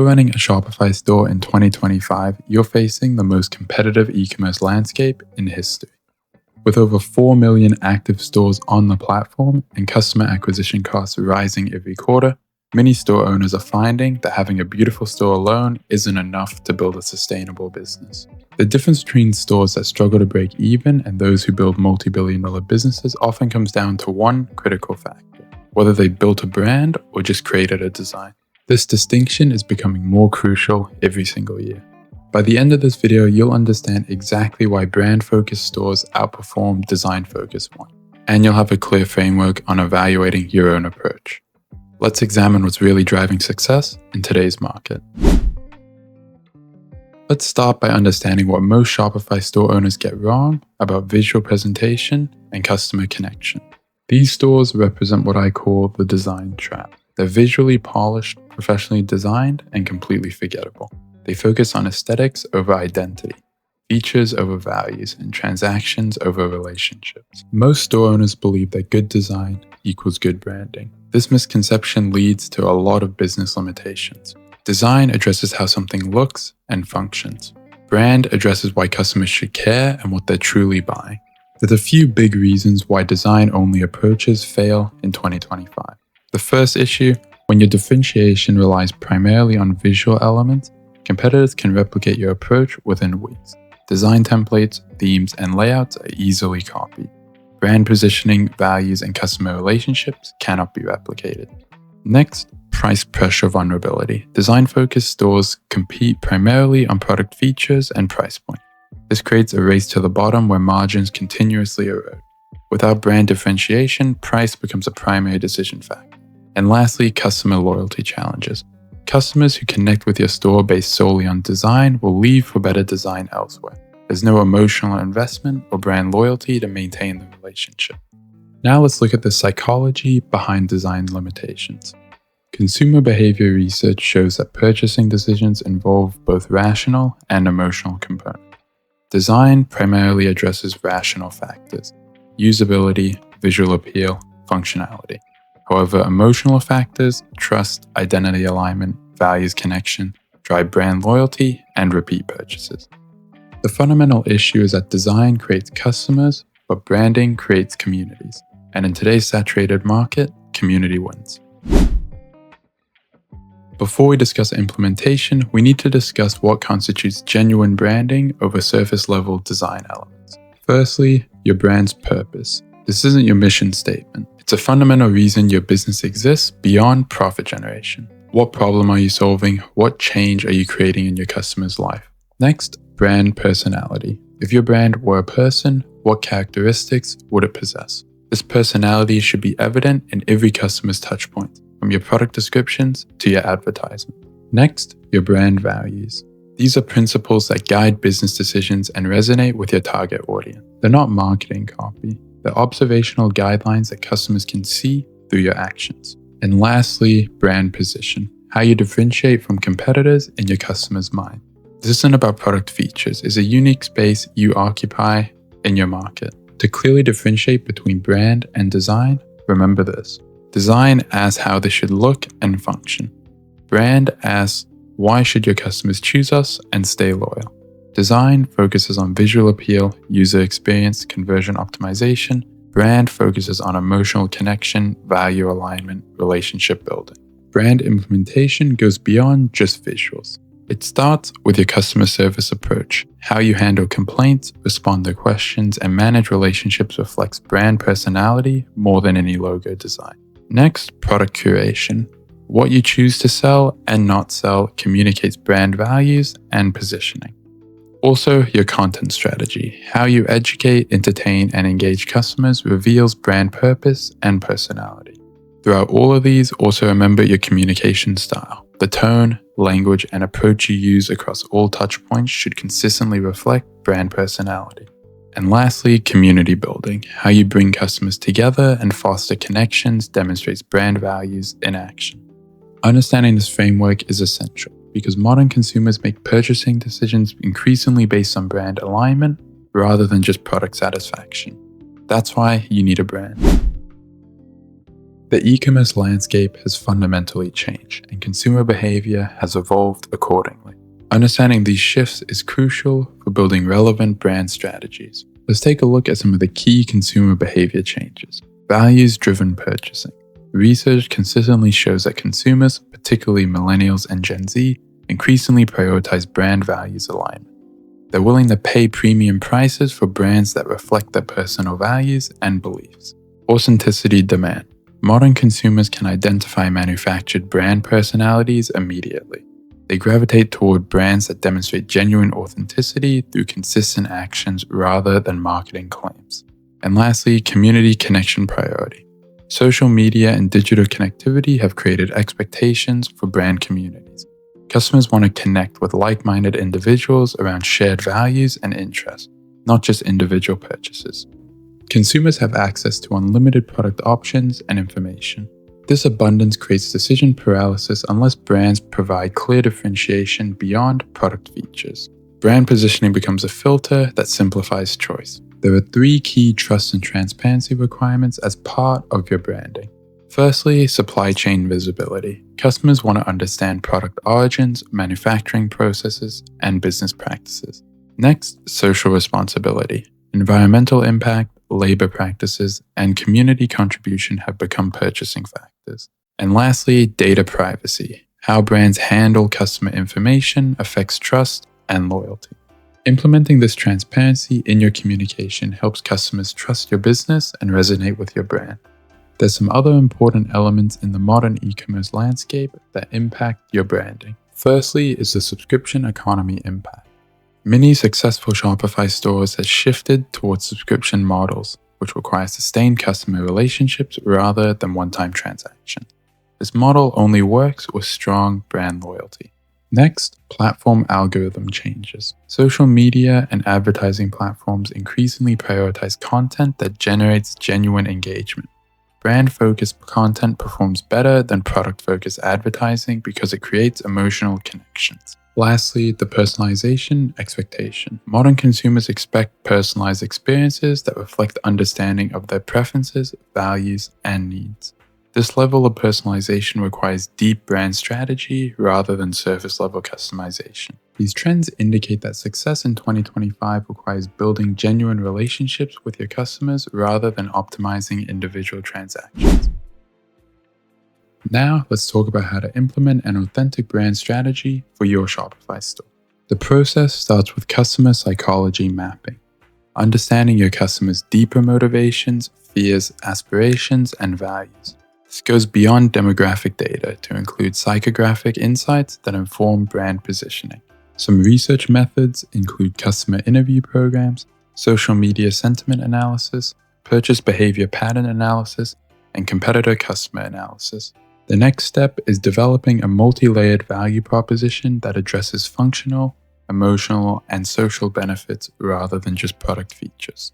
you're running a Shopify store in 2025, you're facing the most competitive e-commerce landscape in history. With over 4 million active stores on the platform and customer acquisition costs rising every quarter, many store owners are finding that having a beautiful store alone isn't enough to build a sustainable business. The difference between stores that struggle to break even and those who build multi-billion-dollar businesses often comes down to one critical factor: whether they built a brand or just created a design. This distinction is becoming more crucial every single year. By the end of this video, you'll understand exactly why brand-focused stores outperform design-focused ones, and you'll have a clear framework on evaluating your own approach. Let's examine what's really driving success in today's market. Let's start by understanding what most Shopify store owners get wrong about visual presentation and customer connection. These stores represent what I call the design trap. They're visually polished, professionally designed, and completely forgettable. They focus on aesthetics over identity, features over values, and transactions over relationships. Most store owners believe that good design equals good branding. This misconception leads to a lot of business limitations. Design addresses how something looks and functions. Brand addresses why customers should care and what they're truly buying. There's a few big reasons why design-only approaches fail in 2025. The first issue: when your differentiation relies primarily on visual elements, competitors can replicate your approach within weeks. Design templates, themes, and layouts are easily copied. Brand positioning, values, and customer relationships cannot be replicated. Next, price pressure vulnerability. Design-focused stores compete primarily on product features and price point. This creates a race to the bottom where margins continuously erode. Without brand differentiation, price becomes a primary decision factor. And lastly, customer loyalty challenges. Customers who connect with your store based solely on design will leave for better design elsewhere. There's no emotional investment or brand loyalty to maintain the relationship. Now let's look at the psychology behind design limitations. Consumer behavior research shows that purchasing decisions involve both rational and emotional components. Design primarily addresses rational factors: usability, visual appeal, functionality. However, emotional factors, trust, identity alignment, values connection, drive brand loyalty, and repeat purchases. The fundamental issue is that design creates customers, but branding creates communities. And in today's saturated market, community wins. Before we discuss implementation, we need to discuss what constitutes genuine branding over surface-level design elements. Firstly, your brand's purpose. This isn't your mission statement. It's a fundamental reason your business exists beyond profit generation. What problem are you solving? What change are you creating in your customer's life? Next, brand personality. If your brand were a person, what characteristics would it possess? This personality should be evident in every customer's touchpoint, from your product descriptions to your advertising. Next, your brand values. These are principles that guide business decisions and resonate with your target audience. They're not marketing copy. They're observational guidelines that customers can see through your actions. And lastly, brand position. How you differentiate from competitors in your customer's mind. This isn't about product features. It's a unique space you occupy in your market. To clearly differentiate between brand and design, remember this. Design as how they should look and function. Brand as why should your customers choose us and stay loyal. Design focuses on visual appeal, user experience, conversion optimization. Brand focuses on emotional connection, value alignment, relationship building. Brand implementation goes beyond just visuals. It starts with your customer service approach. How you handle complaints, respond to questions, and manage relationships reflects brand personality more than any logo design. Next, product curation. What you choose to sell and not sell communicates brand values and positioning. Also, your content strategy. How you educate, entertain, and engage customers reveals brand purpose and personality. Throughout all of these, also remember your communication style. The tone, language, and approach you use across all touchpoints should consistently reflect brand personality. And lastly, community building. How you bring customers together and foster connections demonstrates brand values in action. Understanding this framework is essential because modern consumers make purchasing decisions increasingly based on brand alignment rather than just product satisfaction. That's why you need a brand. The e-commerce landscape has fundamentally changed, and consumer behavior has evolved accordingly. Understanding these shifts is crucial for building relevant brand strategies. Let's take a look at some of the key consumer behavior changes. Values-driven purchasing. Research consistently shows that consumers, particularly millennials and Gen Z, increasingly prioritize brand values alignment. They're willing to pay premium prices for brands that reflect their personal values and beliefs. Authenticity demand. Modern consumers can identify manufactured brand personalities immediately. They gravitate toward brands that demonstrate genuine authenticity through consistent actions rather than marketing claims. And lastly, community connection priority. Social media and digital connectivity have created expectations for brand communities. Customers want to connect with like-minded individuals around shared values and interests, not just individual purchases. Consumers have access to unlimited product options and information. This abundance creates decision paralysis unless brands provide clear differentiation beyond product features. Brand positioning becomes a filter that simplifies choice. There are 3 key trust and transparency requirements as part of your branding. Firstly, supply chain visibility. Customers want to understand product origins, manufacturing processes, and business practices. Next, social responsibility. Environmental impact, labor practices, and community contribution have become purchasing factors. And lastly, data privacy. How brands handle customer information affects trust and loyalty. Implementing this transparency in your communication helps customers trust your business and resonate with your brand. There's some other important elements in the modern e-commerce landscape that impact your branding. Firstly is the subscription economy impact. Many successful Shopify stores have shifted towards subscription models, which require sustained customer relationships rather than one-time transactions. This model only works with strong brand loyalty. Next, platform algorithm changes. Social media and advertising platforms increasingly prioritize content that generates genuine engagement. Brand-focused content performs better than product-focused advertising because it creates emotional connections. Lastly, the personalization expectation. Modern consumers expect personalized experiences that reflect understanding of their preferences, values, and needs. This level of personalization requires deep brand strategy rather than surface-level customization. These trends indicate that success in 2025 requires building genuine relationships with your customers rather than optimizing individual transactions. Now, let's talk about how to implement an authentic brand strategy for your Shopify store. The process starts with customer psychology mapping. Understanding your customers' deeper motivations, fears, aspirations, and values. This goes beyond demographic data to include psychographic insights that inform brand positioning. Some research methods include customer interview programs, social media sentiment analysis, purchase behavior pattern analysis, and competitor customer analysis. The next step is developing a multi-layered value proposition that addresses functional, emotional, and social benefits rather than just product features.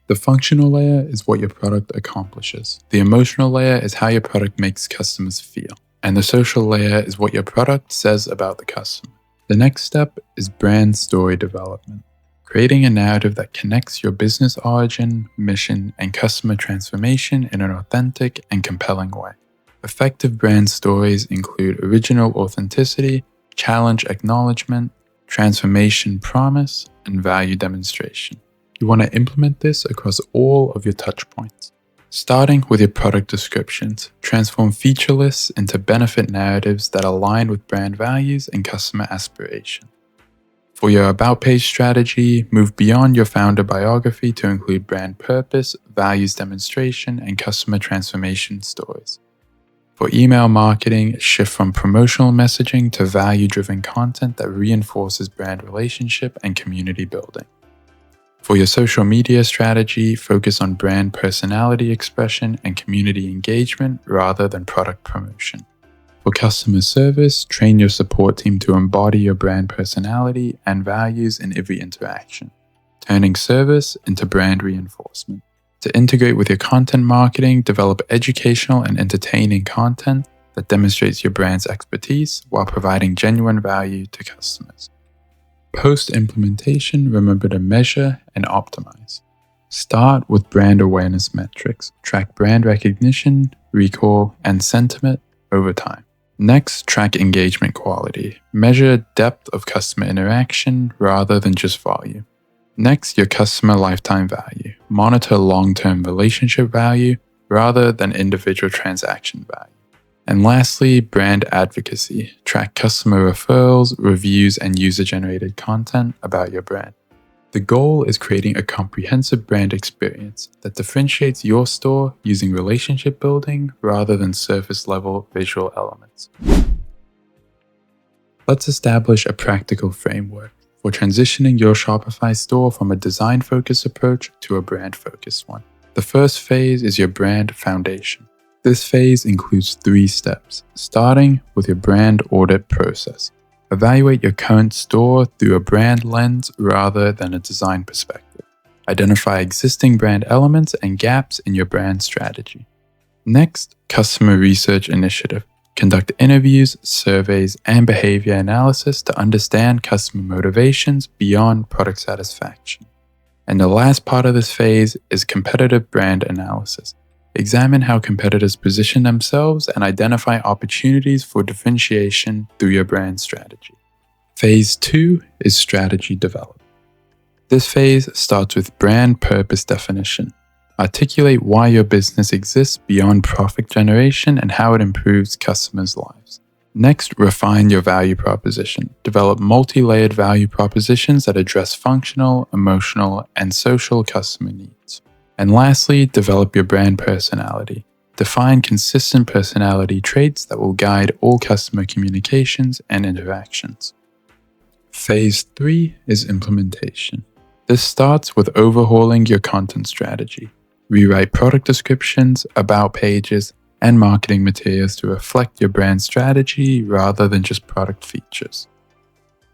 The functional layer is what your product accomplishes. The emotional layer is how your product makes customers feel. And the social layer is what your product says about the customer. The next step is brand story development. Creating a narrative that connects your business origin, mission, and customer transformation in an authentic and compelling way. Effective brand stories include original authenticity, challenge acknowledgement, transformation promise, and value demonstration. You want to implement this across all of your touchpoints. Starting with your product descriptions, transform feature lists into benefit narratives that align with brand values and customer aspiration. For your About Page strategy, move beyond your founder biography to include brand purpose, values demonstration, and customer transformation stories. For email marketing, shift from promotional messaging to value-driven content that reinforces brand relationship and community building. For your social media strategy, focus on brand personality expression and community engagement rather than product promotion. For customer service, train your support team to embody your brand personality and values in every interaction, turning service into brand reinforcement. To integrate with your content marketing, develop educational and entertaining content that demonstrates your brand's expertise while providing genuine value to customers. Post-implementation, remember to measure and optimize. Start with brand awareness metrics. Track brand recognition, recall, and sentiment over time. Next, track engagement quality. Measure depth of customer interaction rather than just volume. Next, your customer lifetime value. Monitor long-term relationship value rather than individual transaction value. And lastly, brand advocacy. Track customer referrals, reviews, and user-generated content about your brand. The goal is creating a comprehensive brand experience that differentiates your store using relationship building rather than surface-level visual elements. Let's establish a practical framework for transitioning your Shopify store from a design-focused approach to a brand-focused one. The first phase is your brand foundation. This phase includes 3 steps, starting with your brand audit process. Evaluate your current store through a brand lens rather than a design perspective. Identify existing brand elements and gaps in your brand strategy. Next, customer research initiative. Conduct interviews, surveys, and behavior analysis to understand customer motivations beyond product satisfaction. And the last part of this phase is competitive brand analysis. Examine how competitors position themselves and identify opportunities for differentiation through your brand strategy. Phase 2 is strategy development. This phase starts with brand purpose definition. Articulate why your business exists beyond profit generation and how it improves customers' lives. Next, refine your value proposition. Develop multi-layered value propositions that address functional, emotional, and social customer needs. And lastly, develop your brand personality. Define consistent personality traits that will guide all customer communications and interactions. Phase 3 is implementation. This starts with overhauling your content strategy. Rewrite product descriptions, about pages, and marketing materials to reflect your brand strategy rather than just product features.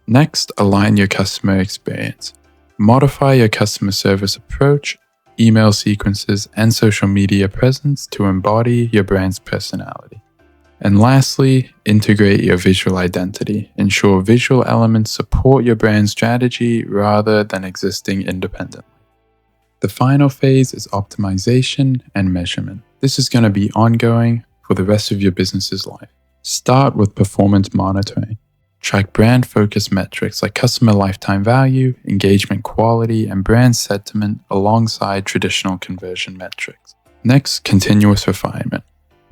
Next, align your customer experience. Modify your customer service approach, email sequences, and social media presence to embody your brand's personality. And lastly, integrate your visual identity. Ensure visual elements support your brand strategy rather than existing independently. The final phase is optimization and measurement. This is going to be ongoing for the rest of your business's life. Start with performance monitoring. Track brand-focused metrics like customer lifetime value, engagement quality, and brand sentiment alongside traditional conversion metrics. Next, continuous refinement.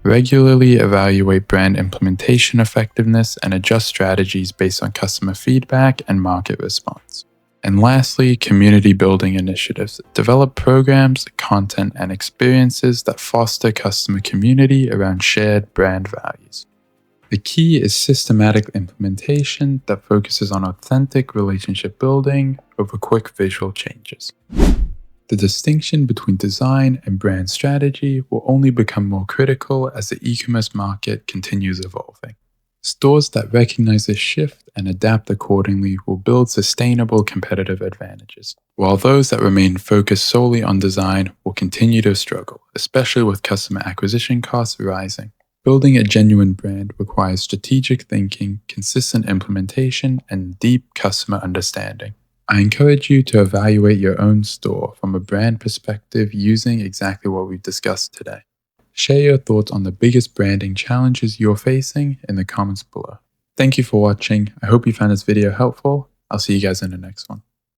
Regularly evaluate brand implementation effectiveness and adjust strategies based on customer feedback and market response. And lastly, community building initiatives. Develop programs, content, and experiences that foster customer community around shared brand values. The key is systematic implementation that focuses on authentic relationship building over quick visual changes. The distinction between design and brand strategy will only become more critical as the e-commerce market continues evolving. Stores that recognize this shift and adapt accordingly will build sustainable competitive advantages, while those that remain focused solely on design will continue to struggle, especially with customer acquisition costs rising. Building a genuine brand requires strategic thinking, consistent implementation, and deep customer understanding. I encourage you to evaluate your own store from a brand perspective using exactly what we've discussed today. Share your thoughts on the biggest branding challenges you're facing in the comments below. Thank you for watching. I hope you found this video helpful. I'll see you guys in the next one.